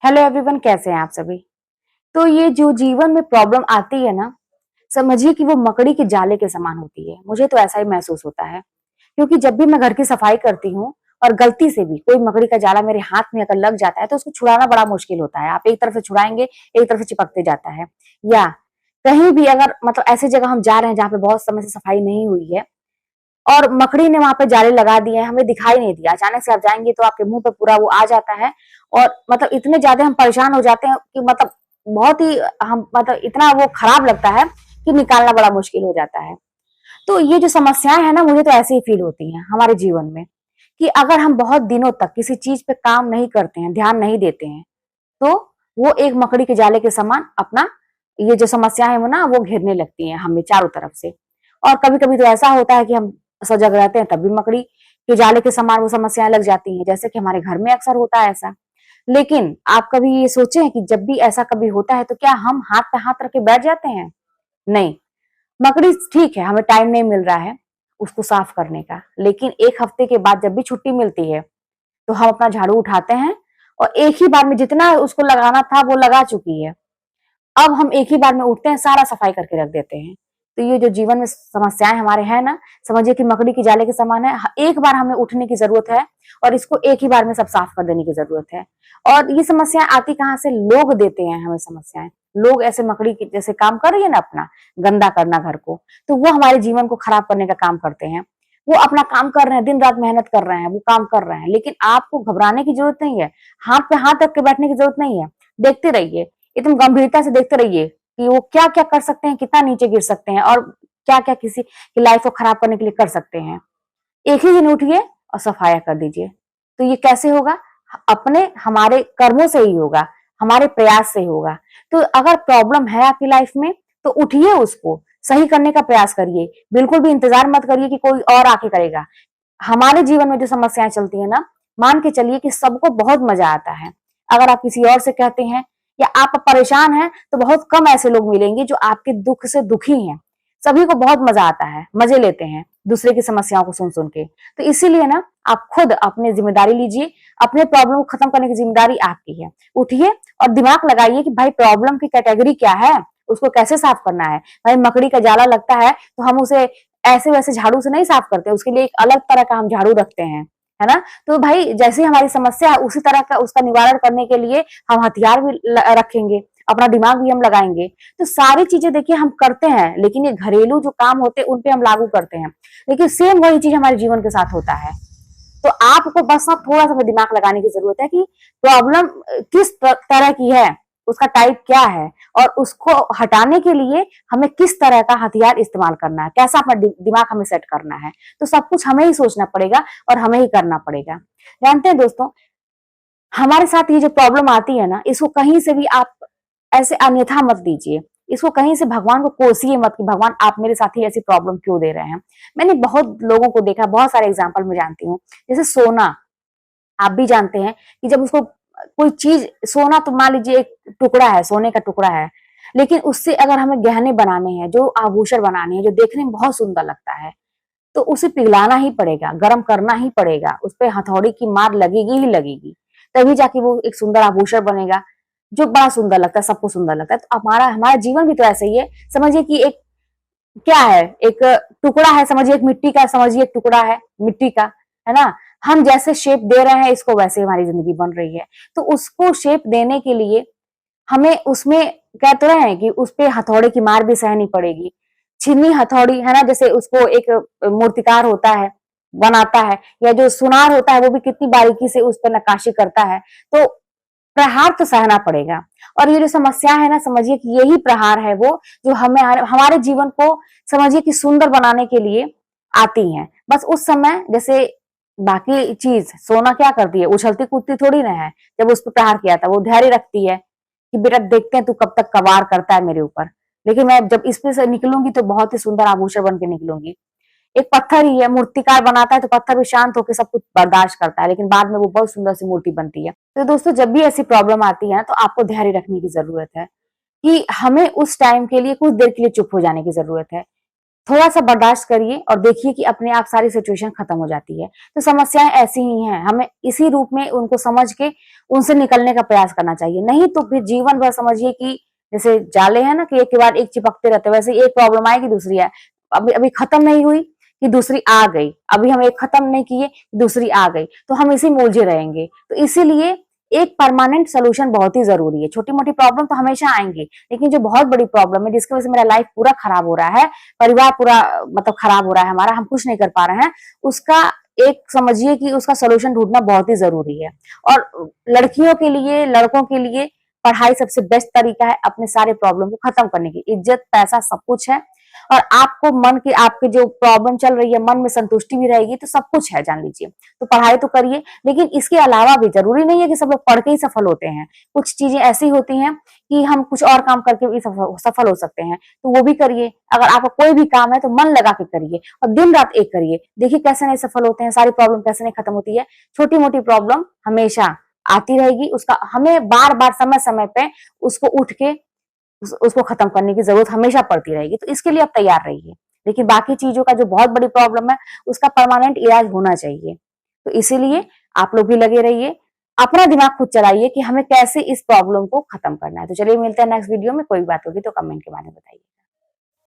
Hello everyone, कैसे हैं आप सभी। तो ये जो जीवन में प्रॉब्लम आती है ना, समझिए कि वो मकड़ी के जाले के समान होती है। मुझे तो ऐसा ही महसूस होता है, क्योंकि जब भी मैं घर की सफाई करती हूँ और गलती से भी कोई मकड़ी का जाला मेरे हाथ में अगर लग जाता है तो उसको छुड़ाना बड़ा मुश्किल होता है। आप एक तरफ से छुड़ाएंगे, एक तरफ से चिपकते जाता है। या कहीं भी अगर मतलब ऐसी जगह हम जा रहे हैं जहाँ पे बहुत समय से सफाई नहीं हुई है और मकड़ी ने वहां पे जाले लगा दिए हैं, हमें दिखाई नहीं दिया, अचानक से आप जाएंगे तो आपके मुंह पे पूरा वो आ जाता है। और मतलब इतने ज्यादा हम परेशान हो जाते हैं कि मतलब बहुत ही हम मतलब इतना वो खराब लगता है कि निकालना बड़ा मुश्किल हो जाता है। तो ये जो समस्याएं है ना, मुझे तो ऐसे ही फील होती हैं हमारे जीवन में, कि अगर हम बहुत दिनों तक किसी चीज पे काम नहीं करते हैं, ध्यान नहीं देते हैं, तो वो एक मकड़ी के जाले के समान अपना ये जो समस्या है वो ना वो घेरने लगती है हमें चारों तरफ से। और कभी कभी तो ऐसा होता है कि हम सजग रहते हैं तब भी मकड़ी के जाले के समान वो समस्याएं लग जाती हैं, जैसे कि हमारे घर में अक्सर होता है ऐसा। लेकिन आप कभी ये सोचे हैं कि जब भी ऐसा कभी होता है तो क्या हम हाथ पे हाथ रख के बैठ जाते हैं? नहीं। मकड़ी ठीक है, हमें टाइम नहीं मिल रहा है उसको साफ करने का, लेकिन एक हफ्ते के बाद जब भी छुट्टी मिलती है तो हम अपना झाड़ू उठाते हैं और एक ही बार में जितना उसको लगाना था वो लगा चुकी है। अब हम एक ही बार में उठते हैं, सारा सफाई करके रख देते हैं। तो ये जो जीवन में समस्याएं हमारे हैं ना, समझिए कि मकड़ी के जाले के समान है। एक बार हमें उठने की जरूरत है और इसको एक ही बार में सब साफ कर देने की जरूरत है। और ये समस्याएं आती कहाँ से? लोग देते हैं हमें समस्याएं। लोग ऐसे मकड़ी के जैसे काम कर रही है ना, अपना गंदा करना घर को, तो वो हमारे जीवन को खराब करने का काम करते हैं। वो अपना काम कर रहे हैं, दिन रात मेहनत कर रहे हैं, वो काम कर रहे हैं, लेकिन आपको घबराने की जरूरत नहीं है। हाथ पे हाथ रख के बैठने की जरूरत नहीं है। देखते रहिए, एकदम गंभीरता से देखते रहिए कि वो क्या क्या कर सकते हैं, कितना नीचे गिर सकते हैं और क्या क्या किसी की लाइफ को खराब करने के लिए कर सकते हैं। एक ही दिन उठिए और सफाया कर दीजिए। तो ये कैसे होगा? अपने हमारे कर्मों से ही होगा, हमारे प्रयास से होगा। तो अगर प्रॉब्लम है आपकी लाइफ में तो उठिए, उसको सही करने का प्रयास करिए। बिल्कुल भी इंतजार मत करिए कि कोई और आके करेगा। हमारे जीवन में जो समस्याएं चलती है ना, मान के चलिए कि सबको बहुत मजा आता है। अगर आप किसी और से कहते हैं या आप परेशान हैं तो बहुत कम ऐसे लोग मिलेंगे जो आपके दुख से दुखी हैं। सभी को बहुत मजा आता है, मजे लेते हैं दूसरे की समस्याओं को सुन सुन के। तो इसीलिए ना, आप खुद अपनी जिम्मेदारी लीजिए। अपने प्रॉब्लम को खत्म करने की जिम्मेदारी आपकी है। उठिए और दिमाग लगाइए कि भाई प्रॉब्लम की कैटेगरी क्या है, उसको कैसे साफ करना है। भाई मकड़ी का जाला लगता है तो हम उसे ऐसे वैसे झाड़ू से नहीं साफ करते, उसके लिए एक अलग तरह का हम झाड़ू रखते हैं, है ना। तो भाई जैसी हमारी समस्या है उसी तरह का उसका निवारण करने के लिए हम हथियार भी रखेंगे, अपना दिमाग भी हम लगाएंगे। तो सारी चीजें देखिए हम करते हैं, लेकिन ये घरेलू जो काम होते हैं उन पे हम लागू करते हैं, लेकिन सेम वही चीज हमारे जीवन के साथ होता है। तो आपको बस अब थोड़ा सा दिमाग लगाने की जरूरत है कि प्रॉब्लम किस तरह की है, उसका टाइप क्या है, और उसको हटाने के लिए हमें किस तरह का हथियार इस्तेमाल करना है, कैसा अपना दिमाग हमें सेट करना है। तो सब कुछ हमें ही सोचना पड़ेगा और हमें ही करना पड़ेगा। जानते हैं दोस्तों, हमारे साथ ये जो प्रॉब्लम आती है ना, इसको कहीं से भी आप ऐसे अन्यथा मत दीजिए। इसको कहीं से भगवान को कोसिए मत कि भगवान आप मेरे साथ ही ऐसी प्रॉब्लम क्यों दे रहे हैं। मैंने बहुत लोगों को देखा, बहुत सारे एग्जाम्पल मैं जानती हूँ। जैसे सोना, आप भी जानते हैं कि जब उसको कोई चीज, सोना तो मान लीजिए एक टुकड़ा है, सोने का टुकड़ा है, लेकिन उससे अगर हमें गहने बनाने हैं, जो आभूषण बनाने हैं, जो देखने में बहुत सुंदर लगता है, तो उसे पिघलाना ही पड़ेगा, गर्म करना ही पड़ेगा, उस पर हथौड़ी की मार लगेगी ही लगेगी, तभी जाके वो एक सुंदर आभूषण बनेगा जो बड़ा सुंदर लगता है, सबको सुंदर लगता है। तो हमारा हमारा जीवन भी तो ऐसे ही है। समझिए कि एक क्या है, एक टुकड़ा है, समझिए एक मिट्टी का, समझिए एक टुकड़ा है मिट्टी का, है ना। हम जैसे शेप दे रहे हैं इसको, वैसे हमारी जिंदगी बन रही है। तो उसको शेप देने के लिए हमें उसमें कह तो रहे हैं कि उस पे हथौड़े की मार भी सहनी पड़ेगी। छीनी हथौड़ी, है ना, जैसे उसको एक मूर्तिकार होता है, बनाता है, या जो सुनार होता है वो भी कितनी बारीकी से उस पर नक्काशी करता है। तो प्रहार तो सहना पड़ेगा। और ये जो समस्या है ना, समझिए कि यही प्रहार है वो जो हमें हमारे जीवन को समझिए कि सुंदर बनाने के लिए आती हैं। बस उस समय जैसे बाकी चीज, सोना क्या करती है, उछलती कूदती थोड़ी ना है। जब उस पर प्रहार किया था वो धैर्य रखती है कि बेटा देखते हैं तू कब तक कवार करता है मेरे ऊपर, लेकिन मैं जब इस पे से निकलूंगी तो बहुत ही सुंदर आभूषण बन के निकलूंगी। एक पत्थर ही है, मूर्तिकार बनाता है तो पत्थर भी शांत होकर सब कुछ बर्दाश्त करता है, लेकिन बाद में वो बहुत सुंदर सी मूर्ति बनती है। तो दोस्तों, जब भी ऐसी प्रॉब्लम आती है तो आपको धैर्य रखने की जरूरत है कि हमें उस टाइम के लिए, कुछ देर के लिए चुप हो जाने की जरूरत है। थोड़ा सा बर्दाश्त करिए और देखिए कि अपने आप सारी सिचुएशन खत्म हो जाती है। तो समस्याएं ऐसी ही हैं, हमें इसी रूप में उनको समझ के उनसे निकलने का प्रयास करना चाहिए। नहीं तो फिर जीवन भर समझिए कि जैसे जाले हैं ना कि एक के बाद एक चिपकते रहते हैं, वैसे एक प्रॉब्लम आएगी दूसरी आए, अभी अभी खत्म नहीं हुई कि दूसरी आ गई, अभी हम एक खत्म नहीं किए दूसरी आ गई, तो हम इसी में उलझे रहेंगे। तो इसीलिए एक परमानेंट सोल्यूशन बहुत ही जरूरी है। छोटी मोटी प्रॉब्लम तो हमेशा आएंगी, लेकिन जो बहुत बड़ी प्रॉब्लम है जिसकी वजह से मेरा लाइफ पूरा खराब हो रहा है, परिवार पूरा मतलब खराब हो रहा है हमारा, हम कुछ नहीं कर पा रहे हैं, उसका एक समझिए कि उसका सोल्यूशन ढूंढना बहुत ही जरूरी है। और लड़कियों के लिए, लड़कों के लिए पढ़ाई सबसे बेस्ट तरीका है अपने सारे प्रॉब्लम को खत्म करने की। इज्जत, पैसा सब कुछ है, और आपको मन के, आपके जो प्रॉब्लम चल रही है मन में संतुष्टि भी रहेगी तो सब कुछ है, जान लीजिए। तो पढ़ाई तो करिए, लेकिन इसके अलावा भी जरूरी नहीं है कि सब लोग पढ़ के ही सफल होते हैं। कुछ चीजें ऐसी होती हैं कि हम कुछ और काम करके भी सफल हो सकते हैं, तो वो भी करिए। अगर आपका कोई भी काम है तो मन लगा के करिए और दिन रात एक करिए, देखिए कैसे नहीं सफल होते हैं, सारी प्रॉब्लम कैसे नहीं खत्म होती है। छोटी मोटी प्रॉब्लम हमेशा आती रहेगी, उसका हमें बार बार समय समय पे उसको उठ के उसको खत्म करने की जरूरत हमेशा पड़ती रहेगी। तो इसके लिए आप तैयार रहिए। लेकिन बाकी चीजों का जो बहुत बड़ी प्रॉब्लम है उसका परमानेंट इलाज होना चाहिए। तो इसीलिए आप लोग भी लगे रहिए, अपना दिमाग खुद चलाइए कि हमें कैसे इस प्रॉब्लम को खत्म करना है। तो चलिए मिलते हैं नेक्स्ट वीडियो में, कोई बात होगी तो कमेंट के बारे में बताइए।